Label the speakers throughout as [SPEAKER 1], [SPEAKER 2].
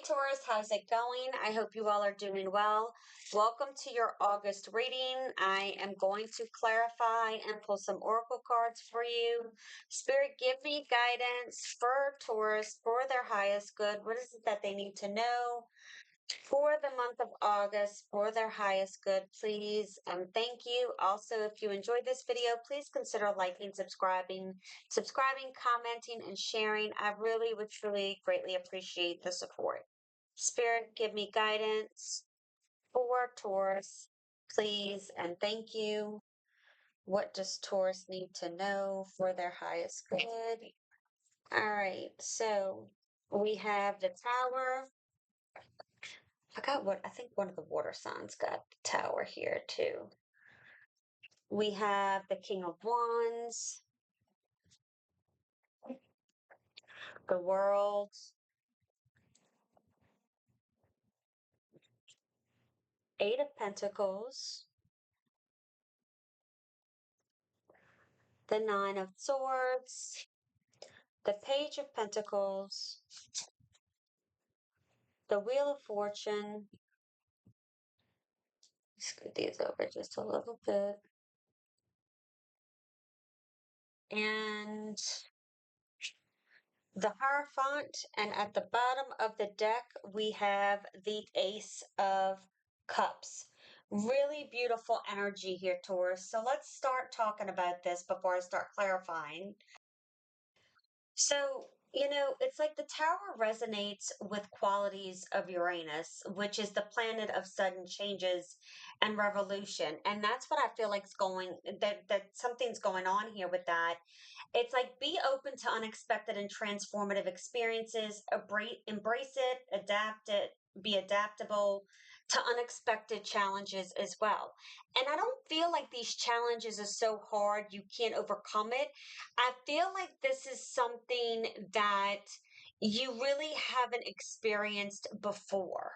[SPEAKER 1] Taurus, how's it going? I hope you all are doing well. Welcome to your August reading. I am going to clarify and pull some oracle cards for you. Spirit, give me guidance for Taurus for their highest good. What is it that they need to know for the month of August for their highest good, please? And thank you. Also, if you enjoyed this video, please consider liking, subscribing, commenting, and sharing. I really would truly greatly appreciate the support. Spirit, give me guidance for Taurus, please, and thank you. What does Taurus need to know for their highest good? All right, so we have the Tower. I think one of the water signs got the Tower here too. We have the King of Wands, the World, Eight of Pentacles, the Nine of Swords, the Page of Pentacles, the Wheel of Fortune. Scoot these over just a little bit. And the Hierophant, and at the bottom of the deck, we have the Ace of Cups. Really beautiful energy here, Taurus. So let's start talking about this before I start clarifying. So, it's like the Tower resonates with qualities of Uranus, which is the planet of sudden changes and revolution. And that's what I feel like's that something's going on here with that. It's like be open to unexpected and transformative experiences, embrace it, adapt it, be adaptable to unexpected challenges as well. And I don't feel like these challenges are so hard you can't overcome it. I feel like this is something that you really haven't experienced before.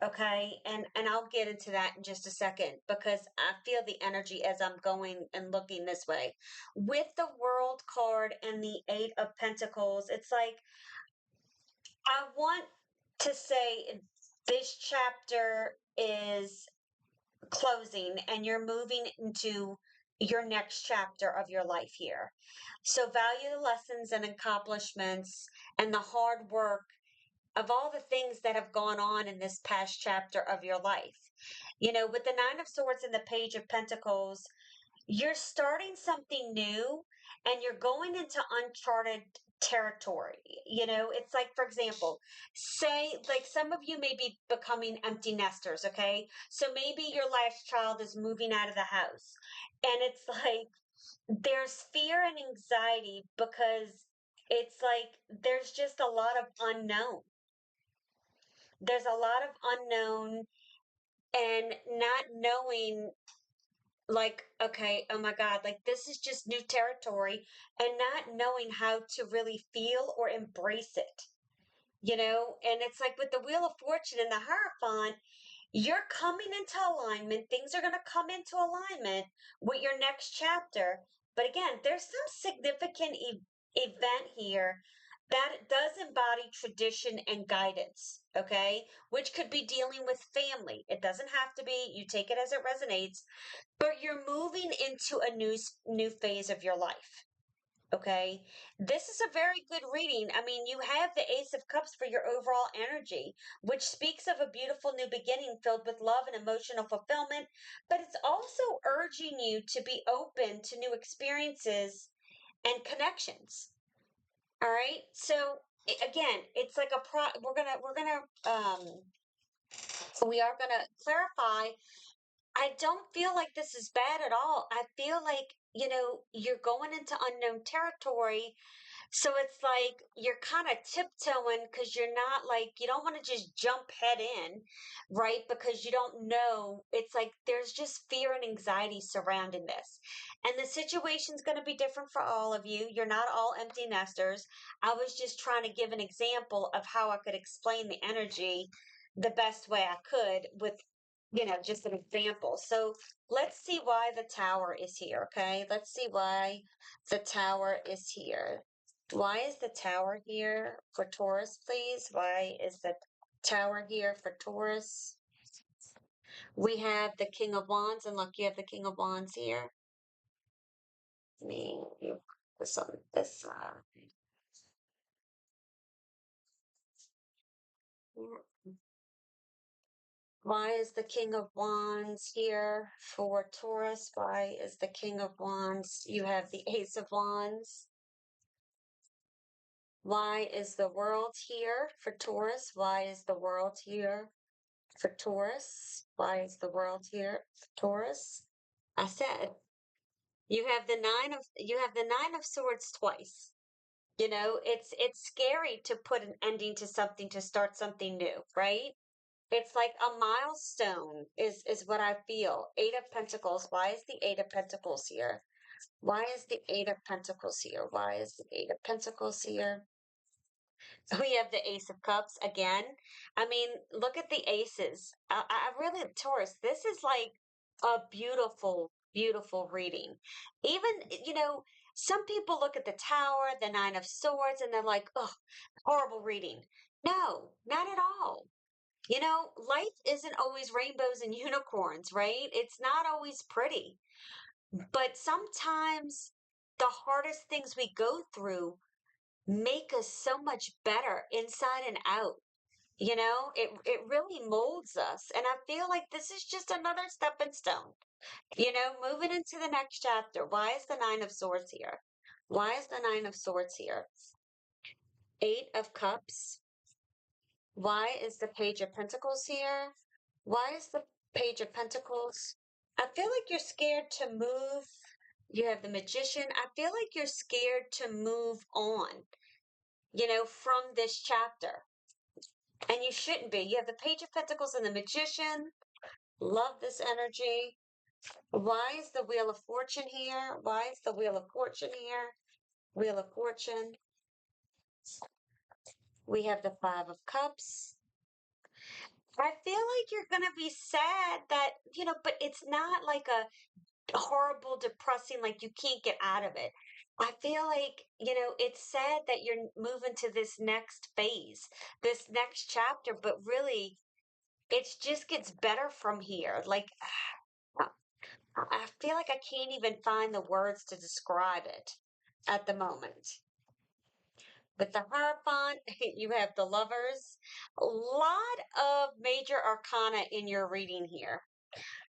[SPEAKER 1] Okay, and I'll get into that in just a second because I feel the energy as I'm going and looking this way. With the World card and the Eight of Pentacles, it's like I want to say this chapter is closing and you're moving into your next chapter of your life here. So value the lessons and accomplishments and the hard work of all the things that have gone on in this past chapter of your life. With the Nine of Swords and the Page of Pentacles, you're starting something new and you're going into uncharted territory. It's like, for example, say, like some of you may be becoming empty nesters, okay? So maybe your last child is moving out of the house, and it's like there's fear and anxiety because it's like there's just a lot of unknown. There's a lot of unknown and not knowing, like, okay, oh my God, like this is just new territory and not knowing how to really feel or embrace it, And it's like with the Wheel of Fortune and the Hierophant, you're coming into alignment. Things are going to come into alignment with your next chapter. But again, there's some significant event here that does embody tradition and guidance, okay? Which could be dealing with family. It doesn't have to be, you take it as it resonates, but you're moving into a new phase of your life. Okay, this is a very good reading. I mean, you have the Ace of Cups for your overall energy, which speaks of a beautiful new beginning filled with love and emotional fulfillment, but it's also urging you to be open to new experiences and connections. All right, so again, it's like we are gonna clarify. I don't feel like this is bad at all. I feel like, you're going into unknown territory. So it's like you're kind of tiptoeing because you're not like, you don't want to just jump head in, right? Because you don't know. It's like there's just fear and anxiety surrounding this. And the situation's going to be different for all of you. You're not all empty nesters. I was just trying to give an example of how I could explain the energy the best way I could with just an example. So let's see why the Tower is here, okay? Let's see why the Tower is here. Why is the Tower here for Taurus, please? Why is that? Tower here for Taurus. We have the King of Wands, and look, you have the King of Wands here. Me, you, this one, this. Why is the King of Wands here for Taurus? Why is the King of Wands? You have the Ace of Wands. Why is the World here for Taurus? Why is the World here for Taurus? Why is the World here for Taurus? I said you have the Nine of Swords twice. You know, it's scary to put an ending to something to start something new, right? It's like a milestone is what I feel. Eight of Pentacles. Why is the Eight of Pentacles here? Why is the Eight of Pentacles here? Why is the Eight of Pentacles here? We have the Ace of Cups again. I mean, look at the aces. I really, Taurus, this is like a beautiful, beautiful reading. Even, you know, some people look at the Tower, the Nine of Swords, and they're like, oh, horrible reading. No, not at all. You know, life isn't always rainbows and unicorns, right? It's not always pretty. But sometimes the hardest things we go through make us so much better inside and out. You know, it really molds us. And I feel like this is just another stepping stone. You know, moving into the next chapter. Why is the Nine of Swords here? Why is the Nine of Swords here? Eight of Cups. Why is the Page of Pentacles here? Why is the Page of Pentacles? I feel like you're scared to move. You have the Magician. I feel like you're scared to move on, you know, from this chapter. And you shouldn't be. You have the Page of Pentacles and the Magician. Love this energy. Why is the Wheel of Fortune here? Why is the Wheel of Fortune here? Wheel of Fortune. We have the Five of Cups. I feel like you're going to be sad that, you know, but it's not like a horrible, depressing, like you can't get out of it. I feel like, you know, it's sad that you're moving to this next phase, this next chapter, but really, it just gets better from here. Like, I feel like I can't even find the words to describe it at the moment. With the Hierophant, you have the Lovers. A lot of major arcana in your reading here.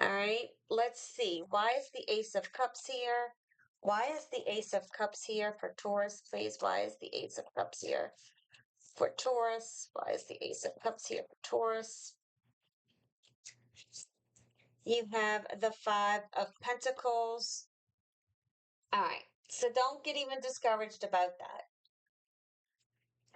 [SPEAKER 1] All right, let's see. Why is the Ace of Cups here? Why is the Ace of Cups here for Taurus, please? Why is the Ace of Cups here for Taurus? Why is the Ace of Cups here for Taurus? You have the Five of Pentacles. All right, so don't get even discouraged about that.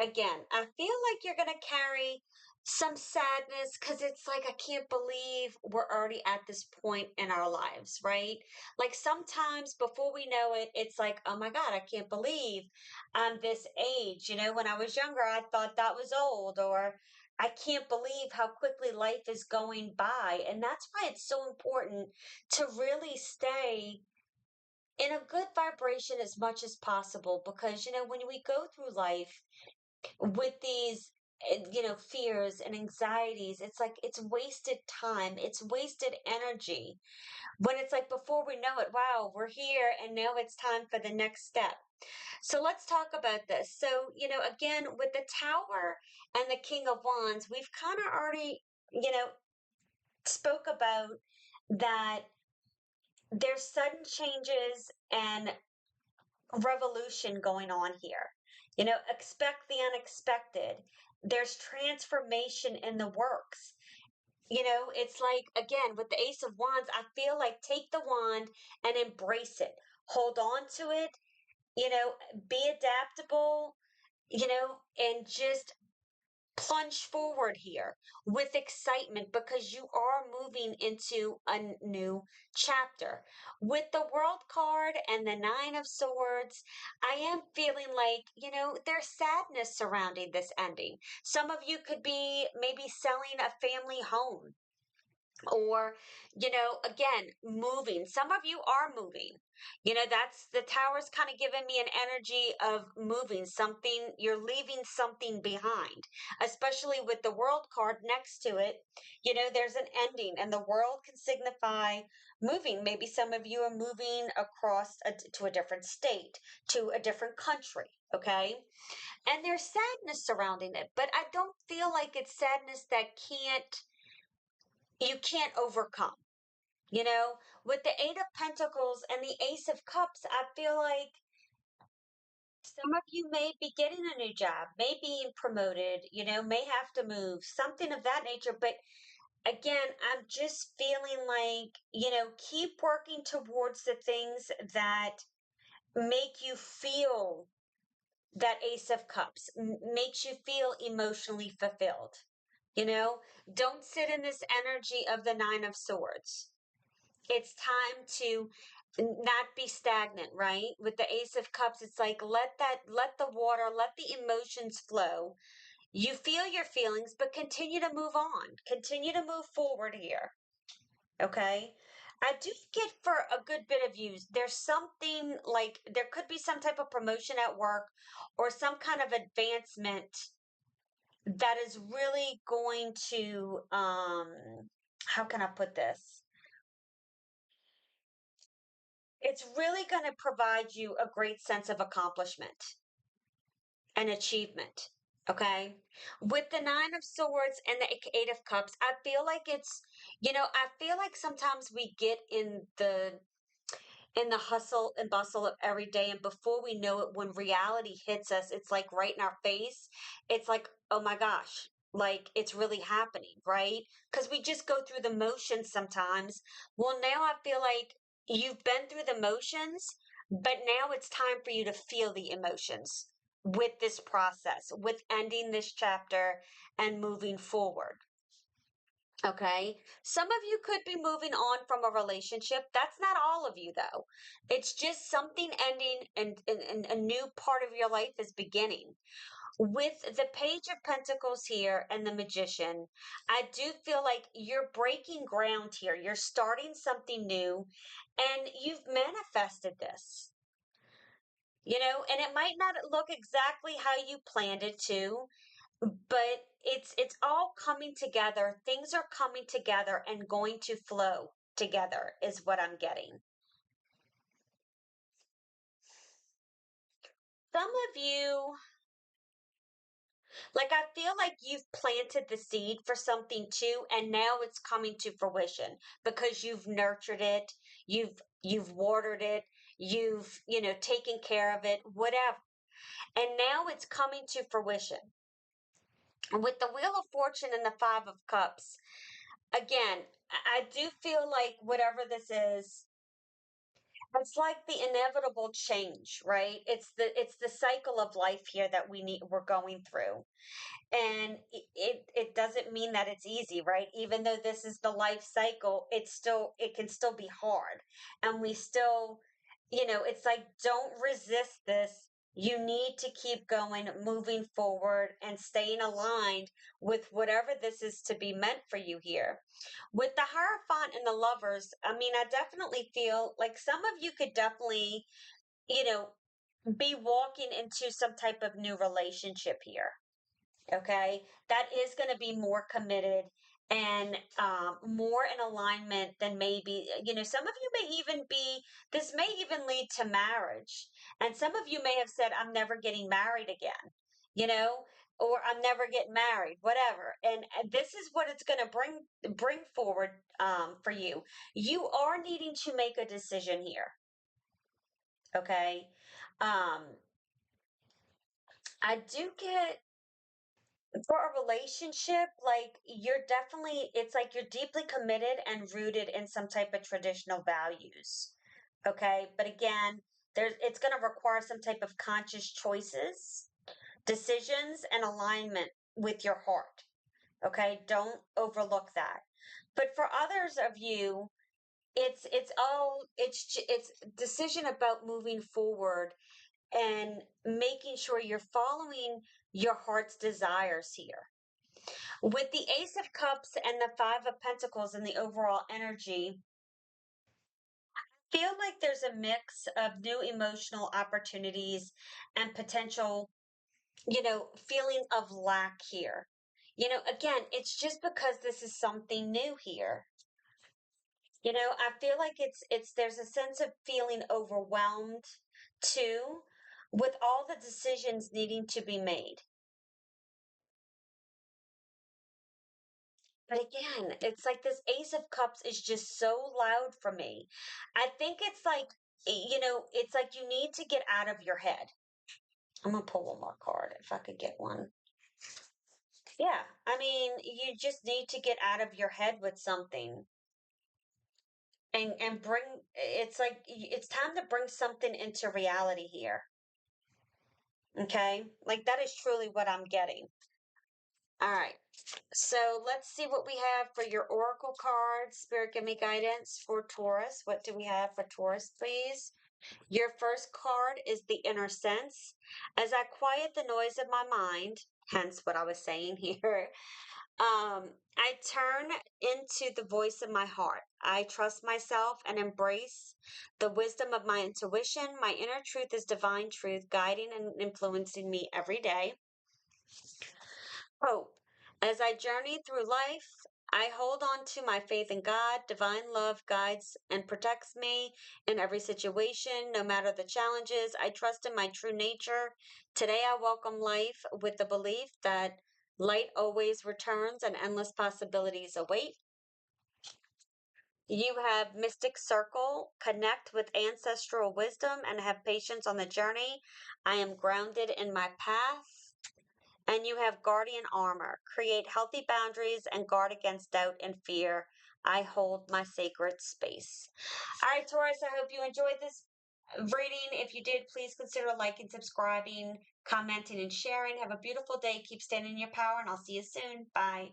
[SPEAKER 1] Again, I feel like you're going to carry some sadness because it's like, I can't believe we're already at this point in our lives, right? Like sometimes before we know it, it's like, oh my God, I can't believe I'm this age. You know, when I was younger, I thought that was old, or I can't believe how quickly life is going by. And that's why it's so important to really stay in a good vibration as much as possible because, you know, when we go through life, with these you know, fears and anxieties, it's like it's wasted time, it's wasted energy, when it's like before we know it, wow, we're here and now it's time for the next step. So let's talk about this. So, you know, again, with the Tower and the King of Wands, we've kind of already, you know, spoke about that there's sudden changes and revolution going on here. You know, expect the unexpected. There's transformation in the works. You know, it's like, again, with the Ace of Wands, I feel like take the wand and embrace it. Hold on to it, you know, be adaptable, you know, and just plunge forward here with excitement because you are moving into a new chapter. With the World card and the Nine of Swords, I am feeling like, you know, there's sadness surrounding this ending. Some of you could be maybe selling a family home. Or, again, moving. Some of you are moving. That's the tower's kind of giving me an energy of moving something. You're leaving something behind, especially with the world card next to it. There's an ending, and the world can signify moving. Maybe some of you are moving across to a different state, to a different country. Okay. And there's sadness surrounding it, but I don't feel like it's sadness that you can't overcome. With the Eight of Pentacles and the Ace of Cups, I feel like some of you may be getting a new job, may be promoted, may have to move, something of that nature. But again, I'm just feeling like, keep working towards the things that make you feel that Ace of Cups, makes you feel emotionally fulfilled. You know, don't sit in this energy of the Nine of Swords. It's time to not be stagnant, right? With the Ace of Cups, it's like let the water, let the emotions flow. You feel your feelings, but continue to move on. Continue to move forward here. Okay? I do get for a good bit of you, there's something like there could be some type of promotion at work or some kind of advancement that is really going to how can I put this? It's really going to provide you a great sense of accomplishment and achievement. Okay. With the Nine of Swords and the Eight of Cups, I feel like I feel like sometimes we get in the hustle and bustle of every day. And before we know it, when reality hits us, it's like right in our face. It's like, oh my gosh, like it's really happening, right? Because we just go through the motions sometimes. Well, now I feel like you've been through the motions, but now it's time for you to feel the emotions with this process, with ending this chapter and moving forward. Okay. Some of you could be moving on from a relationship. That's not all of you, though. It's just something ending and a new part of your life is beginning. With the Page of Pentacles here and the Magician, I do feel like you're breaking ground here. You're starting something new and you've manifested this. And it might not look exactly how you planned it to, but it's all coming together. Things are coming together and going to flow together is what I'm getting. Some of you, like, I feel like you've planted the seed for something too, and now it's coming to fruition because you've nurtured it, you've watered it, you've taken care of it, whatever, and now it's coming to fruition. And with the Wheel of Fortune and the Five of Cups, again, I do feel like whatever this is, it's like the inevitable change, right? It's the cycle of life here that we're going through. And it doesn't mean that it's easy, right? Even though this is the life cycle, it can still be hard. And we still, it's like don't resist this. You need to keep going, moving forward, and staying aligned with whatever this is to be meant for you here. With the Hierophant and the Lovers, I mean, I definitely feel like some of you could definitely, you know, be walking into some type of new relationship here. Okay, that is going to be more committed and more in alignment than maybe, some of you may even be, this may even lead to marriage. And some of you may have said, I'm never getting married again, you know, or I'm never getting married, whatever. And this is what it's going to bring forward for you. You are needing to make a decision here. Okay. Um, I do get for a relationship, like it's like you're deeply committed and rooted in some type of traditional values. Okay. But again, it's going to require some type of conscious choices, decisions, and alignment with your heart. Okay. Don't overlook that. But for others of you, it's decision about moving forward and making sure you're following your heart's desires here. With the Ace of Cups and the Five of Pentacles in the overall energy, feel like there's a mix of new emotional opportunities and potential, feeling of lack here. Again, it's just because this is something new here. I feel like it's there's a sense of feeling overwhelmed too with all the decisions needing to be made. But again, it's like this Ace of Cups is just so loud for me. I think it's like, it's like you need to get out of your head. I'm gonna pull one more card if I could get one. Yeah, I mean, you just need to get out of your head with something and bring it's like it's time to bring something into reality here. Okay? Like that is truly what I'm getting. All right. So let's see what we have for your oracle cards. Spirit, give me guidance for Taurus. What do we have for Taurus, please? Your first card is the inner sense. As I quiet the noise of my mind, hence what I was saying here, I turn into the voice of my heart. I trust myself and embrace the wisdom of my intuition. My inner truth is divine truth, guiding and influencing me every day. Hope. As I journey through life, I hold on to my faith in God. Divine love guides and protects me in every situation, no matter the challenges. I trust in my true nature. Today, I welcome life with the belief that light always returns and endless possibilities await. You have Mystic Circle, connect with ancestral wisdom and have patience on the journey. I am grounded in my path. And you have guardian armor. Create healthy boundaries and guard against doubt and fear. I hold my sacred space. All right, Taurus, I hope you enjoyed this reading. If you did, please consider liking, subscribing, commenting, and sharing. Have a beautiful day. Keep standing in your power, and I'll see you soon. Bye.